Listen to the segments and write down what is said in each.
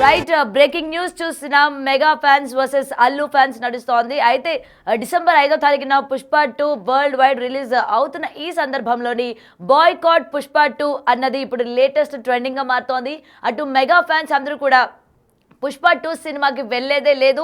Right breaking news చూస్తున్నాం. Mega fans versus Allu fans నడుస్తోంది. అయితే డిసెంబర్ 5వ తారీఖున పుష్ప 2 వరల్డ్ వైడ్ రిలీజ్ అవుతున్న ఈ సందర్భంలోని బాయ్కాట్ పుష్ప 2 అన్నది ఇప్పుడు లేటెస్ట్ ట్రెండింగ్ గా మారుతోంది. అటు మెగా ఫ్యాన్స్ అందరూ కూడా పుష్ప 2 సినిమాకి వెళ్ళేదే లేదు,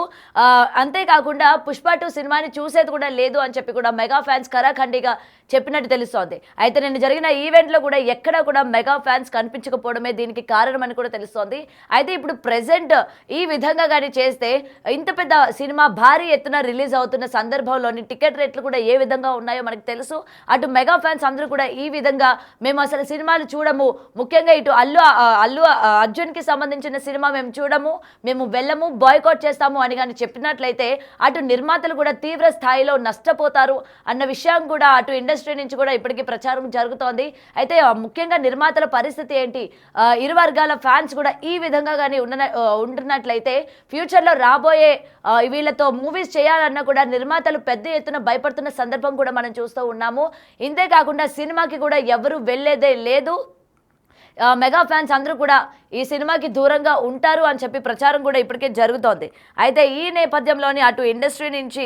అంతేకాకుండా పుష్ప 2 సినిమాని చూసేది కూడా లేదు అని చెప్పి కూడా మెగా ఫ్యాన్స్ కరాఖండిగా చెప్పినట్టు తెలుస్తోంది. అయితే నిన్న జరిగిన ఈవెంట్లో కూడా ఎక్కడా కూడా మెగా ఫ్యాన్స్ కనిపించకపోవడమే దీనికి కారణమని కూడా తెలుస్తోంది. అయితే ఇప్పుడు ప్రెసెంట్ ఈ విధంగా కానీ చేస్తే ఇంత పెద్ద సినిమా భారీ ఎత్తున రిలీజ్ అవుతున్న సందర్భంలోని టికెట్ రేట్లు కూడా ఏ విధంగా ఉన్నాయో మనకు తెలుసు. అటు మెగా ఫ్యాన్స్ అందరూ కూడా ఈ విధంగా మేము అసలు సినిమాలు చూడము, ముఖ్యంగా ఇటు అల్లు అర్జున్కి సంబంధించిన సినిమా మేము చూడము, మేము వెళ్ళము, బాయ్కాట్ చేస్తాము అని కానీ చెప్పినట్లయితే అటు నిర్మాతలు కూడా తీవ్ర స్థాయిలో నష్టపోతారు అన్న విషయం కూడా అటు ఇండస్ట్రీ నుంచి కూడా ఇప్పటికీ ప్రచారం జరుగుతోంది. అయితే ముఖ్యంగా నిర్మాతల పరిస్థితి ఏంటి, ఇరు వర్గాల ఫ్యాన్స్ కూడా ఈ విధంగా కానీ ఉంటున్నట్లయితే ఫ్యూచర్లో రాబోయే వీళ్ళతో మూవీస్ చేయాలన్నా కూడా నిర్మాతలు పెద్ద ఎత్తున భయపడుతున్న సందర్భం కూడా మనం చూస్తూ ఉన్నాము. ఇంతే కాకుండా సినిమాకి కూడా ఎవరు వెళ్ళేదే లేదు, మెగా ఫ్యాన్స్ అందరూ కూడా ఈ సినిమాకి దూరంగా ఉంటారు అని చెప్పి ప్రచారం కూడా ఇప్పటికే జరుగుతోంది. అయితే ఈ నేపథ్యంలోని అటు ఇండస్ట్రీ నుంచి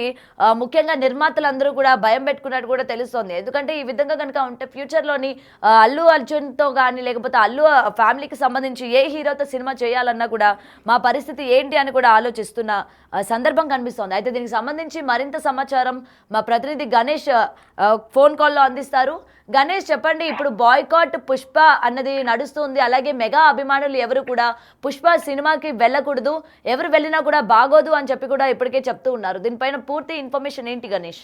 ముఖ్యంగా నిర్మాతలందరూ కూడా భయం పెట్టుకున్నట్టు కూడా తెలుస్తోంది. ఎందుకంటే ఈ విధంగా కనుక ఉంటే ఫ్యూచర్లోని అల్లు అర్జున్తో కానీ లేకపోతే అల్లు ఫ్యామిలీకి సంబంధించి ఏ హీరోతో సినిమా చేయాలన్నా కూడా మా పరిస్థితి ఏంటి అని కూడా ఆలోచిస్తున్న సందర్భం కనిపిస్తోంది. అయితే దీనికి సంబంధించి మరింత సమాచారం మా ప్రతినిధి గణేష్ ఫోన్ కాల్లో అందిస్తారు. గణేష్ చెప్పండి, ఇప్పుడు బాయ్కాట్ పుష్ప అన్నది నడుస్తుంది, అలాగే మెగా అభిమానులు ఎవరు కూడా పుష్ప సినిమాకి వెళ్ళకూడదు, ఎవరు వెళ్ళినా కూడా బాగోదు అని చెప్పి కూడా ఇప్పటికే చెప్తూ ఉన్నారు. దీనిపైన పూర్తి ఇన్ఫర్మేషన్ ఏంటి గణేష్?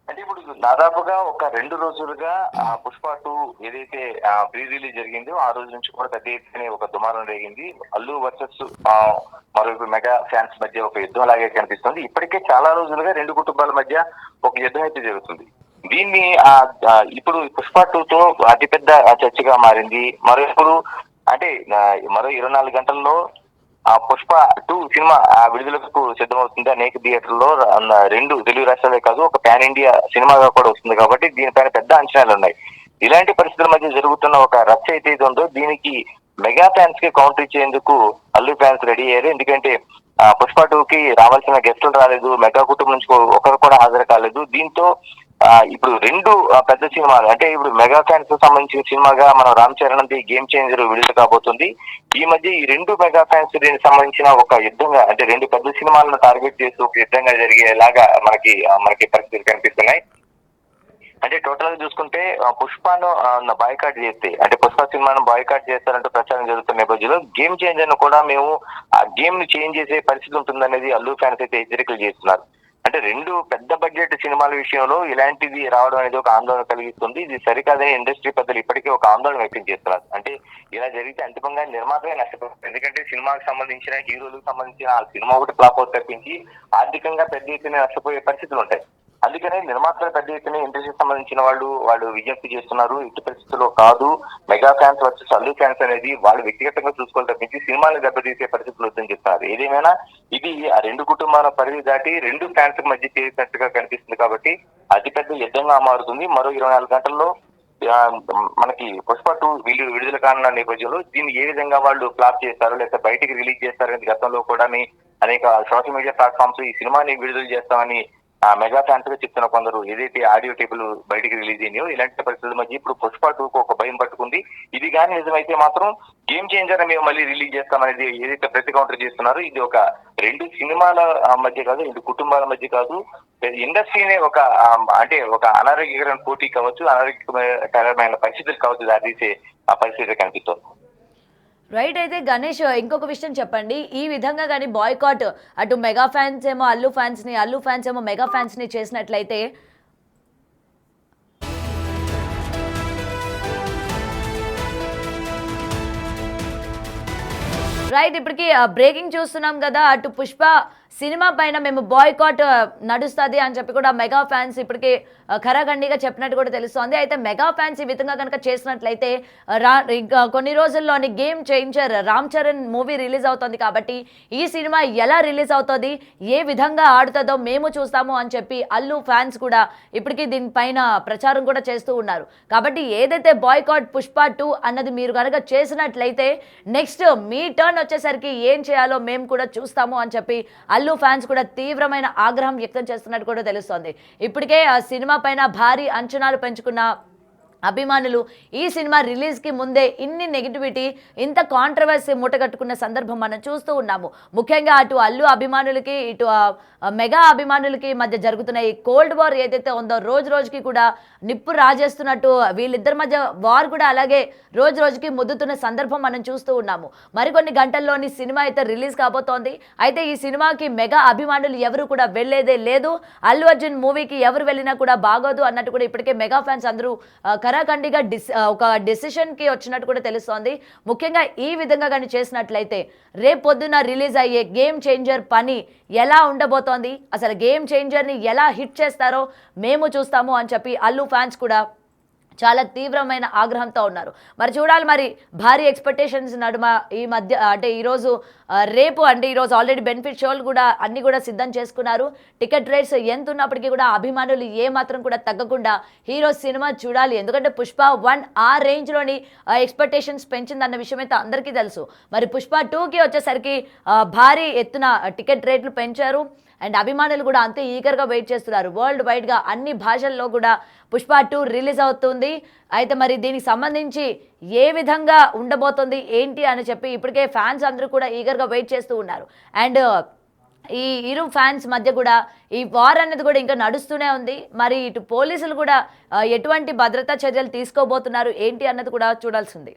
అంటే ఇప్పుడు దాదాపుగా ఒక 2 రోజులుగా పుష్ప 2 ఏదైతే ప్రీ రిలీజ్ జరిగిందో ఆ రోజు నుంచి కూడా పెద్ద ఎత్తున ఒక దుమారం రేగింది. అల్లు వర్సెస్ మరొక మెగా ఫ్యాన్స్ మధ్య ఒక యుద్ధం లాగే కనిపిస్తుంది. ఇప్పటికే చాలా రోజులుగా 2 కుటుంబాల మధ్య ఒక యుద్ధం అయితే జరుగుతుంది. దీన్ని ఇప్పుడు పుష్ప 2తో అతిపెద్ద చర్చగా మారింది. మరో అంటే మరో 24 గంటల్లో పుష్ప 2 సినిమా విడుదలకు సిద్ధమవుతుంది. అనేక థియేటర్లో 2 తెలుగు రాష్ట్రాలే కాదు ఒక పాన్ ఇండియా సినిమాగా కూడా వస్తుంది కాబట్టి దీనిపైన పెద్ద అంచనాలు ఉన్నాయి. ఇలాంటి పరిస్థితుల మధ్య జరుగుతున్న ఒక రచ్చ అయితే ఉందో దీనికి మెగా ఫ్యాన్స్ కి కౌంటర్ ఇచ్చేందుకు అల్లు ఫ్యాన్స్ రెడీ అయ్యారు. ఎందుకంటే పుష్ప 2కి రావాల్సిన గెస్టులు రాలేదు, మెగా కుటుంబం నుంచి ఒకరు కూడా హాజరు కాలేదు. దీంతో ఇప్పుడు 2 పెద్ద సినిమాలు అంటే ఇప్పుడు మెగా ఫ్యాన్స్ సంబంధించిన సినిమాగా మనం Ram Charan the game changer విడుదల కాబోతుంది. ఈ మధ్య ఈ 2 మెగా ఫ్యాన్స్ దీనికి సంబంధించిన ఒక యుద్ధంగా అంటే 2 పెద్ద సినిమాలను టార్గెట్ చేస్తూ ఒక యుద్ధంగా జరిగేలాగా మనకి పరిస్థితులు కనిపిస్తున్నాయి. అంటే టోటల్ గా చూసుకుంటే పుష్పను బాయ్కాట్ చేస్తే అంటే పుష్ప సినిమాను బాయ్కాట్ చేస్తారంటూ ప్రచారం జరుగుతున్న నేపథ్యంలో గేమ్ చేంజర్ ను కూడా మేము ఆ గేమ్ ని చేంజ్ చేసే పరిస్థితి ఉంటుందనేది అల్లు ఫ్యాన్స్ అయితే హెచ్చరికలు చేస్తున్నారు. అంటే 2 పెద్ద బడ్జెట్ సినిమాల విషయంలో ఇలాంటిది రావడం అనేది ఒక ఆందోళన కలిగిస్తుంది. ఇది సరికాదని ఇండస్ట్రీ పెద్దలు ఇప్పటికే ఒక ఆందోళన వ్యక్తం చేస్తున్నారు. అంటే ఇలా జరిగితే అంతిమంగా నిర్మాతమే నష్టపోతుంది. ఎందుకంటే సినిమాకి సంబంధించిన హీరోలకు సంబంధించిన ఆ సినిమా ఒకటి ఫ్లాప్ అవుట్ తప్పించి ఆర్థికంగా పెద్ద ఎత్తున నష్టపోయే పరిస్థితులు ఉంటాయి. అందుకనే నిర్మాతలు పెద్ద ఎత్తున ఇండస్ట్రీకి సంబంధించిన వాళ్ళు విజ్ఞప్తి చేస్తున్నారు. ఇటు పరిస్థితుల్లో కాదు, mega fans versus Allu fans అనేది వాళ్ళు వ్యక్తిగతంగా చూసుకోవాలి తప్పించి సినిమాలను దెబ్బతీసే పరిస్థితులు వద్దని చెప్తున్నారు. ఏదేమైనా ఇది ఆ 2 కుటుంబాల పరిధి దాటి 2 ఫ్యాన్స్ మధ్య చేసినట్టుగా కనిపిస్తుంది కాబట్టి అతిపెద్ద యుద్ధంగా మారుతుంది. మరో 24 గంటల్లో మనకి పుష్ప 2 విడుదల కానున్న నేపథ్యంలో దీన్ని ఏ విధంగా వాళ్ళు ఫ్లాప్ చేస్తారు లేకపోతే బయటికి రిలీజ్ చేస్తారు అనేది గతంలో కూడా అనేక సోషల్ మీడియా ప్లాట్ఫామ్స్ ఈ సినిమాని విడుదల చేస్తామని మెగా ఫ్యాన్స్ గా చెప్తున్న కొందరు ఏదైతే ఆడియో టేపులు బయటికి రిలీజ్ అయినాయో ఇలాంటి పరిస్థితుల మధ్య ఇప్పుడు పుష్ప 2కు ఒక భయం పట్టుకుంది. ఇది కానీ నిజమైతే మాత్రం గేమ్ చేంజర్ మేము మళ్ళీ రిలీజ్ చేస్తామనేది ఏదైతే ప్రతి కౌంటర్ చేస్తున్నారో ఇది ఒక 2 సినిమాల మధ్య కాదు, 2 కుటుంబాల మధ్య కాదు, ఇండస్ట్రీనే ఒక అనారోగ్యకరమైన పోటీ కావచ్చు, అనారోగ్యకరమైన పరిస్థితులు కావచ్చు దారితీసే ఆ పరిస్థితి కనిపిస్తుంది. రైట్. అయితే గణేష్ ఇంకొక విషయం చెప్పండి, ఈ విధంగా కానీ బాయ్కాట్ అటు మెగా ఫ్యాన్స్ ఏమో అల్లు ఫ్యాన్స్ ఏమో మెగా ఫ్యాన్స్ని చేసినట్లయితే రైట్ ఇప్పటికి బ్రేకింగ్ చూస్తున్నాం కదా, అటు పుష్ప సినిమా పైన మేము బాయ్కాట్ నడుస్తుంది అని చెప్పి కూడా మెగా ఫ్యాన్స్ ఇప్పటికే ఖరాఖండిగా చెప్పినట్టు కూడా తెలుస్తోంది. అయితే మెగా ఫ్యాన్స్ ఈ విధంగా కనుక చేసినట్లయితే ఇంకా కొన్ని రోజుల్లోని game changer Ram Charan movie release అవుతుంది కాబట్టి ఈ సినిమా ఎలా రిలీజ్ అవుతుంది, ఏ విధంగా ఆడుతుందో మేము చూస్తాము అని చెప్పి అల్లు ఫ్యాన్స్ కూడా ఇప్పటికీ దీనిపైన ప్రచారం కూడా చేస్తూ ఉన్నారు. కాబట్టి ఏదైతే బాయ్కాట్ పుష్ప 2 అన్నది మీరు కనుక చేసినట్లయితే నెక్స్ట్ మీ టర్న్ వచ్చేసరికి ఏం చేయాలో మేము కూడా చూస్తాము అని చెప్పి అల్లు ఫ్యాన్స్ కూడా తీవ్రమైన ఆగ్రహం వ్యక్తం చేస్తున్నట్టు కూడా తెలుస్తోంది. ఇప్పటికే ఆ సినిమా పైన భారీ అంచనాలు పెంచుకున్న అభిమానులు ఈ సినిమా రిలీజ్కి ముందే ఇన్ని నెగిటివిటీ, ఇంత కాంట్రవర్సీ మూటగట్టుకున్న సందర్భం మనం చూస్తూ ఉన్నాము. ముఖ్యంగా అటు అల్లు అభిమానులకి ఇటు మెగా అభిమానులకి మధ్య జరుగుతున్న ఈ కోల్డ్ వార్ ఏదైతే ఉందో రోజు రోజుకి కూడా నిప్పు రాజేస్తున్నట్టు వీళ్ళిద్దరి మధ్య వార్ కూడా అలాగే రోజు రోజుకి ముద్దుతున్న సందర్భం మనం చూస్తూ ఉన్నాము. మరికొన్ని గంటల్లోని సినిమా అయితే రిలీజ్ కాబోతోంది. అయితే ఈ సినిమాకి మెగా అభిమానులు ఎవరు కూడా వెళ్లేదే లేదు. అల్లు అర్జున్ మూవీకి ఎవరు వెళ్ళినా కూడా బాగోదు అన్నట్టు కూడా ఇప్పటికే మెగా ఫ్యాన్స్ అందరూ కరాఖండిగా ఒక డెసిషన్కి వచ్చినట్టు కూడా తెలుస్తోంది. ముఖ్యంగా ఈ విధంగా కానీ చేసినట్లయితే రేపు పొద్దున రిలీజ్ అయ్యే గేమ్ చేంజర్ పని ఎలా ఉండబోతోంది, అసలు గేమ్ చేంజర్ని ఎలా హిట్ చేస్తారో మేము చూస్తాము అని చెప్పి అల్లు ఫ్యాన్స్ కూడా చాలా తీవ్రమైన ఆగ్రహంతో ఉన్నారు. మరి చూడాలి, మరి భారీ ఎక్స్పెక్టేషన్స్ నడుమ ఈ మధ్య అంటే ఈరోజు రేపు అంటే ఈరోజు ఆల్రెడీ బెనిఫిట్ షోలు కూడా అన్ని కూడా సిద్ధం చేసుకున్నారు. టికెట్ రేట్స్ ఎంత ఉన్నప్పటికీ కూడా అభిమానులు ఏ మాత్రం కూడా తగ్గకుండా హీరో సినిమా చూడాలి. ఎందుకంటే పుష్ప 1 ఆ రేంజ్లోని ఎక్స్పెక్టేషన్స్ పెంచిందన్న విషయం అయితే అందరికీ తెలుసు. మరి పుష్ప 2కి వచ్చేసరికి భారీ ఎత్తున టికెట్ రేట్లు పెంచారు. అండ్ అభిమానులు కూడా అంతే ఈగర్గా వెయిట్ చేస్తున్నారు. వరల్డ్ వైడ్గా అన్ని భాషల్లో కూడా పుష్ప 2 రిలీజ్ అవుతుంది. అయితే మరి దీనికి సంబంధించి ఏ విధంగా ఉండబోతుంది ఏంటి అని చెప్పి ఇప్పటికే ఫ్యాన్స్ అందరూ కూడా ఈగర్గా వెయిట్ చేస్తూ ఉన్నారు. అండ్ ఈ ఇరు ఫ్యాన్స్ మధ్య కూడా ఈ వార్ అనేది కూడా ఇంకా నడుస్తూనే ఉంది. మరి ఇటు పోలీసులు కూడా ఎటువంటి భద్రతా చర్యలు తీసుకోబోతున్నారు ఏంటి అన్నది కూడా చూడాల్సింది.